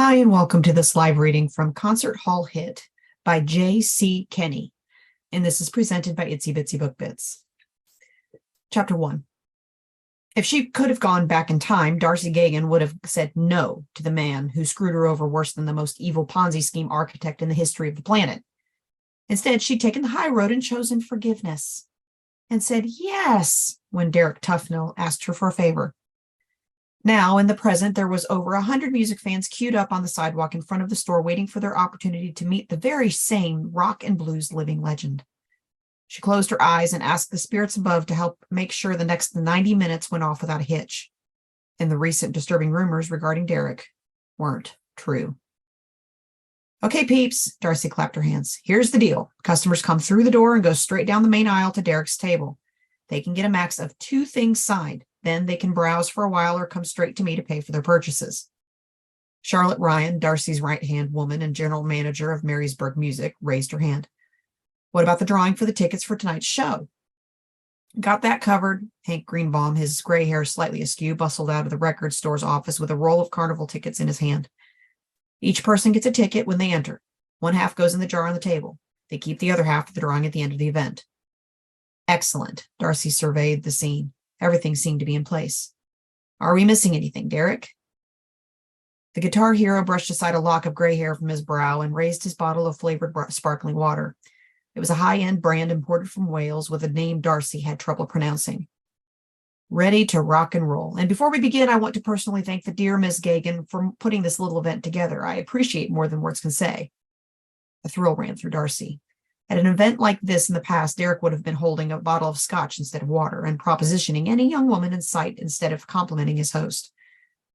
Hi, and welcome to this live reading from Concert Hall Hit by J.C. Kenney, and this is presented by Itsy Bitsy Book Bits. Chapter 1. If she could have gone back in time, Darcy Gaughan would have said no to the man who screwed her over worse than the most evil Ponzi scheme architect in the history of the planet. Instead, she'd taken the high road and chosen forgiveness, and said yes when Derek Tufnell asked her for a favor. Now, in the present, there was over 100 music fans queued up on the sidewalk in front of the store waiting for their opportunity to meet the very same rock and blues living legend. She closed her eyes and asked the spirits above to help make sure the next 90 minutes went off without a hitch. And the recent disturbing rumors regarding Derek weren't true. Okay, peeps, Darcy clapped her hands. Here's the deal. Customers come through the door and go straight down the main aisle to Derek's table. They can get a max of 2 things signed. Then they can browse for a while or come straight to me to pay for their purchases. Charlotte Ryan, Darcy's right-hand woman and general manager of Marysburg Music, raised her hand. What about the drawing for the tickets for tonight's show? Got that covered. Hank Greenbaum, his gray hair slightly askew, bustled out of the record store's office with a roll of carnival tickets in his hand. Each person gets a ticket when they enter. One half goes in the jar on the table. They keep the other half for the drawing at the end of the event. Excellent. Darcy surveyed the scene. Everything seemed to be in place. Are we missing anything, Derek? The guitar hero brushed aside a lock of gray hair from his brow and raised his bottle of flavored sparkling water. It was a high-end brand imported from Wales with a name Darcy had trouble pronouncing. Ready to rock and roll. And before we begin, I want to personally thank the dear Miss Gaughan for putting this little event together. I appreciate more than words can say. A thrill ran through Darcy. At an event like this in the past, Derek would have been holding a bottle of scotch instead of water and propositioning any young woman in sight instead of complimenting his host.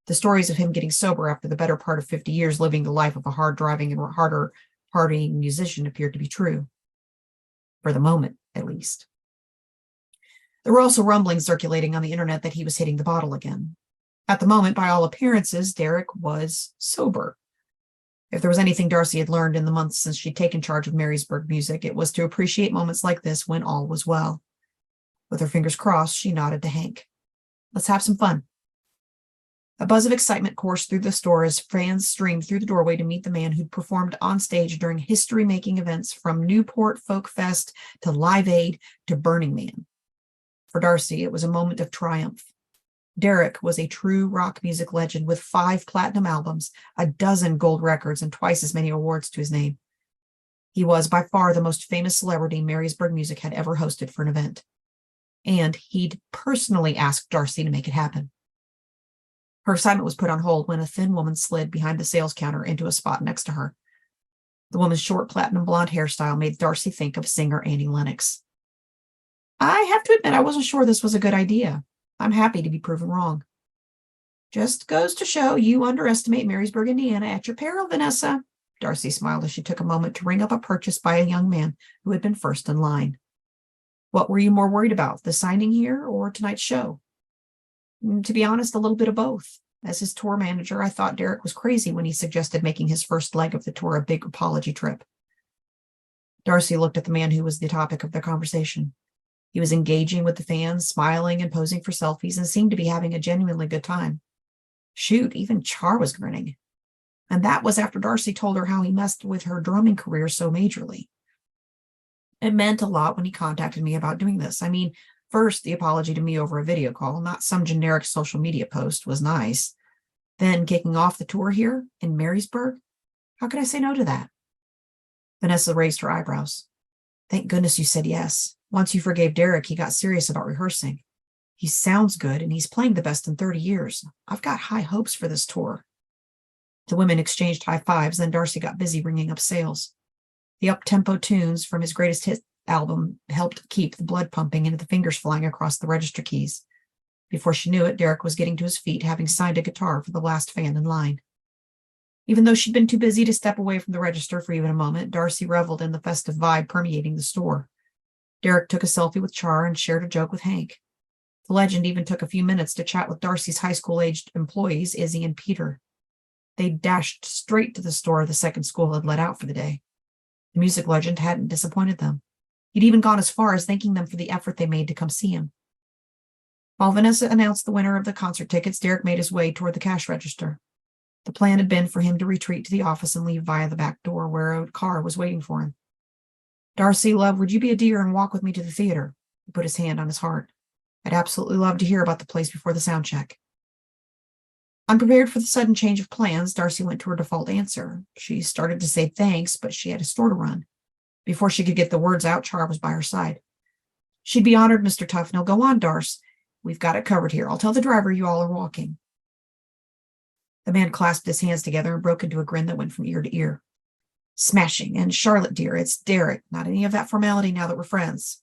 The stories of him getting sober after the better part of 50 years living the life of a hard-driving and harder partying musician appeared to be true. For the moment, at least. There were also rumblings circulating on the internet that he was hitting the bottle again. At the moment, by all appearances, Derek was sober. If there was anything Darcy had learned in the months since she'd taken charge of Marysburg Music, it was to appreciate moments like this when all was well. With her fingers crossed, she nodded to Hank. Let's have some fun. A buzz of excitement coursed through the store as fans streamed through the doorway to meet the man who'd performed on stage during history-making events from Newport Folk Fest to Live Aid to Burning Man. For Darcy, it was a moment of triumph. Derek was a true rock music legend with 5 platinum albums, a dozen gold records, and twice as many awards to his name. He was by far the most famous celebrity Marysburg Music had ever hosted for an event. And he'd personally asked Darcy to make it happen. Her excitement was put on hold when a thin woman slid behind the sales counter into a spot next to her. The woman's short platinum blonde hairstyle made Darcy think of singer Annie Lennox. I have to admit I wasn't sure this was a good idea. I'm happy to be proven wrong. Just goes to show you underestimate Marysburg, Indiana at your peril, Vanessa. Darcy smiled as she took a moment to ring up a purchase by a young man who had been first in line. What were you more worried about, the signing here or tonight's show? To be honest, a little bit of both. As his tour manager, I thought Derek was crazy when he suggested making his first leg of the tour a big apology trip. Darcy looked at the man who was the topic of their conversation. He was engaging with the fans, smiling and posing for selfies, and seemed to be having a genuinely good time. Shoot, even Char was grinning. And that was after Darcy told her how he messed with her drumming career so majorly. It meant a lot when he contacted me about doing this. I mean, first, the apology to me over a video call, not some generic social media post, was nice. Then kicking off the tour here in Marysburg? How could I say no to that? Vanessa raised her eyebrows. Thank goodness you said yes. Once you forgave Derek, he got serious about rehearsing. He sounds good, and he's playing the best in 30 years. I've got high hopes for this tour. The women exchanged high fives, then Darcy got busy ringing up sales. The up-tempo tunes from his greatest hit album helped keep the blood pumping and the fingers flying across the register keys. Before she knew it, Derek was getting to his feet, having signed a guitar for the last fan in line. Even though she'd been too busy to step away from the register for even a moment, Darcy reveled in the festive vibe permeating the store. Derek took a selfie with Char and shared a joke with Hank. The legend even took a few minutes to chat with Darcy's high school-aged employees, Izzy and Peter. They dashed straight to the store the second school had let out for the day. The music legend hadn't disappointed them. He'd even gone as far as thanking them for the effort they made to come see him. While Vanessa announced the winner of the concert tickets, Derek made his way toward the cash register. The plan had been for him to retreat to the office and leave via the back door where a car was waiting for him. Darcy, love, would you be a dear and walk with me to the theater? He put his hand on his heart. I'd absolutely love to hear about the place before the sound check. Unprepared for the sudden change of plans, Darcy went to her default answer. She started to say thanks, but she had a store to run. Before she could get the words out, Char was by her side. She'd be honored, Mr. Tufnell. Go on, Darce. We've got it covered here. I'll tell the driver you all are walking. The man clasped his hands together and broke into a grin that went from ear to ear. Smashing. And Charlotte, dear, it's Derek. Not any of that formality now that we're friends.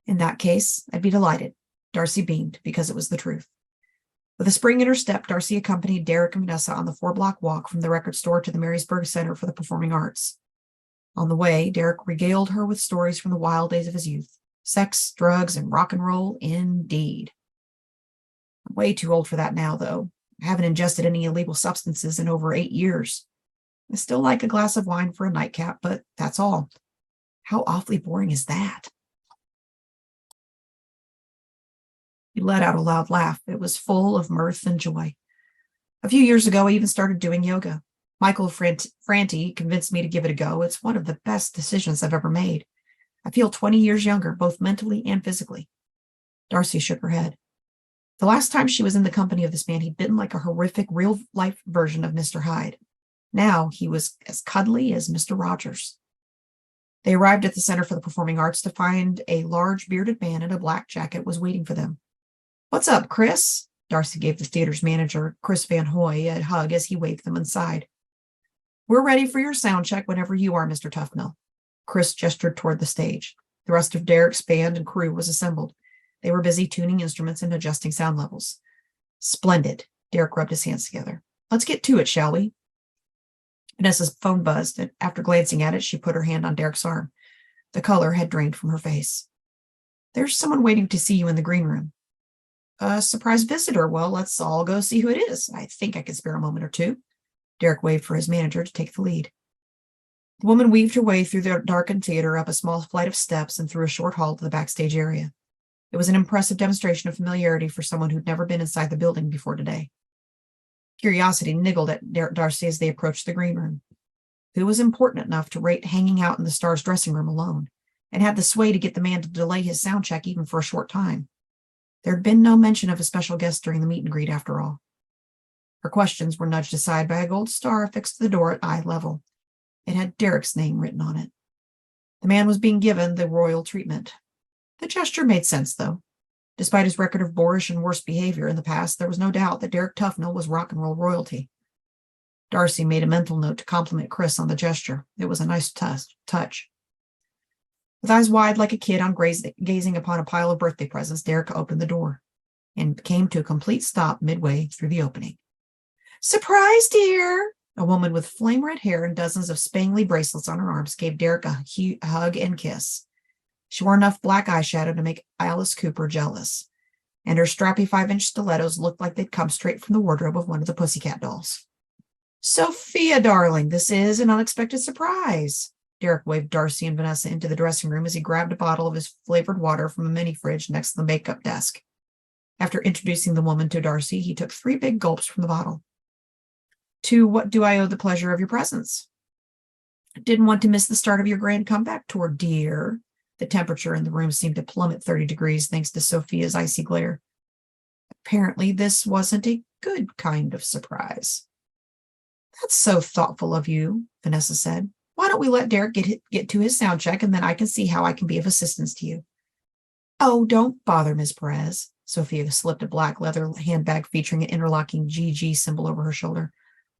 In that case, I'd be delighted. Darcy beamed, because it was the truth. With a spring in her step, Darcy accompanied Derek and Vanessa on the 4-block walk from the record store to the Marysburg Center for the Performing Arts. On the way, Derek regaled her with stories from the wild days of his youth. Sex, drugs, and rock and roll, indeed. I'm way too old for that now, though. I haven't ingested any illegal substances in over 8 years. I still like a glass of wine for a nightcap, but that's all. How awfully boring is that? He let out a loud laugh. It was full of mirth and joy. A few years ago, I even started doing yoga. Michael Franti convinced me to give it a go. It's one of the best decisions I've ever made. I feel 20 years younger, both mentally and physically. Darcy shook her head. The last time she was in the company of this man, he'd been like a horrific real-life version of Mr. Hyde. Now he was as cuddly as Mr. Rogers. They arrived at the Center for the Performing Arts to find a large bearded man in a black jacket was waiting for them. What's up, Chris? Darcy gave the theater's manager, Chris Van Hoy, a hug as he waved them inside. We're ready for your sound check whenever you are, Mr. Tufnell. Chris gestured toward the stage. The rest of Derek's band and crew was assembled. They were busy tuning instruments and adjusting sound levels. Splendid. Derek rubbed his hands together. Let's get to it, shall we? Vanessa's phone buzzed, and after glancing at it, she put her hand on Derek's arm. The color had drained from her face. There's someone waiting to see you in the green room. A surprise visitor. Well, let's all go see who it is. I think I could spare a moment or two. Derek waved for his manager to take the lead. The woman weaved her way through the darkened theater, up a small flight of steps, and through a short hall to the backstage area. It was an impressive demonstration of familiarity for someone who'd never been inside the building before today. Curiosity niggled at Darcy as they approached the green room. Who was important enough to rate hanging out in the star's dressing room alone, and had the sway to get the man to delay his sound check even for a short time? There had been no mention of a special guest during the meet and greet, after all. Her questions were nudged aside by a gold star affixed to the door at eye level. It had Derek's name written on it. The man was being given the royal treatment. The gesture made sense, though. Despite his record of boorish and worse behavior in the past, there was no doubt that Derek Tufnell was rock and roll royalty. Darcy made a mental note to compliment Chris on the gesture. It was a nice touch. With eyes wide like a kid on gazing upon a pile of birthday presents, Derek opened the door and came to a complete stop midway through the opening. Surprise, dear! A woman with flame red hair and dozens of spangly bracelets on her arms gave Derek a hug and kiss. She wore enough black eyeshadow to make Alice Cooper jealous, and her strappy 5-inch stilettos looked like they'd come straight from the wardrobe of one of the Pussycat dolls. Sophia, darling, this is an unexpected surprise. Derek waved Darcy and Vanessa into the dressing room as he grabbed a bottle of his flavored water from a mini fridge next to the makeup desk. After introducing the woman to Darcy, he took 3 big gulps from the bottle. To what do I owe the pleasure of your presence? Didn't want to miss the start of your grand comeback tour, dear. The temperature in the room seemed to plummet 30 degrees thanks to Sophia's icy glare. Apparently, this wasn't a good kind of surprise. That's so thoughtful of you, Vanessa said. Why don't we let Derek get to his sound check, and then I can see how I can be of assistance to you. Oh, don't bother, Ms. Perez. Sophia slipped a black leather handbag featuring an interlocking GG symbol over her shoulder.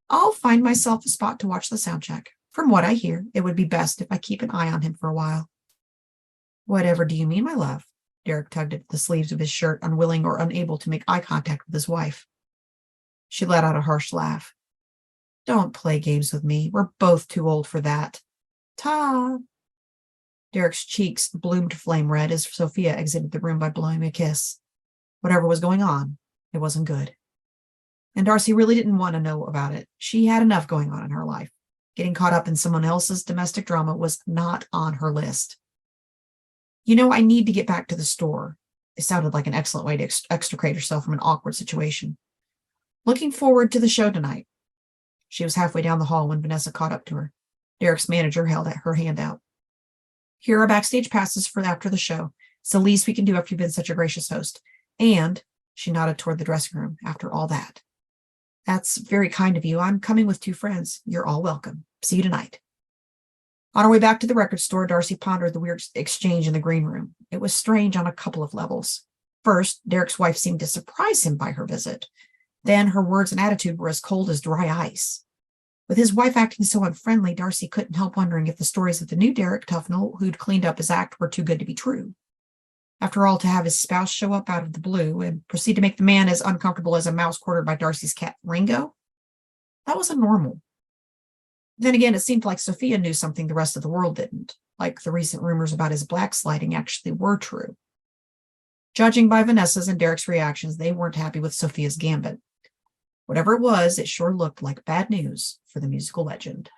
I'll find myself a spot to watch the sound check. From what I hear, it would be best if I keep an eye on him for a while. Whatever do you mean, my love? Derek tugged at the sleeves of his shirt, unwilling or unable to make eye contact with his wife. She let out a harsh laugh. Don't play games with me. We're both too old for that. Ta! Derek's cheeks bloomed flame red as Sophia exited the room by blowing him a kiss. Whatever was going on, it wasn't good. And Darcy really didn't want to know about it. She had enough going on in her life. Getting caught up in someone else's domestic drama was not on her list. You know, I need to get back to the store. It sounded like an excellent way to extricate herself from an awkward situation. Looking forward to the show tonight. She was halfway down the hall when Vanessa caught up to her. Derek's manager held her hand out. Here are backstage passes for after the show. It's the least we can do after you've been such a gracious host. And she nodded toward the dressing room. After all that. That's very kind of you. I'm coming with 2 friends. You're all welcome. See you tonight. On her way back to the record store, Darcy pondered the weird exchange in the green room. It was strange on a couple of levels. First, Derek's wife seemed to surprise him by her visit. Then her words and attitude were as cold as dry ice. With his wife acting so unfriendly, Darcy couldn't help wondering if the stories of the new Derek Tufnell, who'd cleaned up his act, were too good to be true. After all, to have his spouse show up out of the blue and proceed to make the man as uncomfortable as a mouse quartered by Darcy's cat Ringo, that wasn't normal. Then again, it seemed like Sophia knew something the rest of the world didn't, like the recent rumors about his blacksliding actually were true. Judging by Vanessa's and Derek's reactions, they weren't happy with Sophia's gambit. Whatever it was, it sure looked like bad news for the musical legend.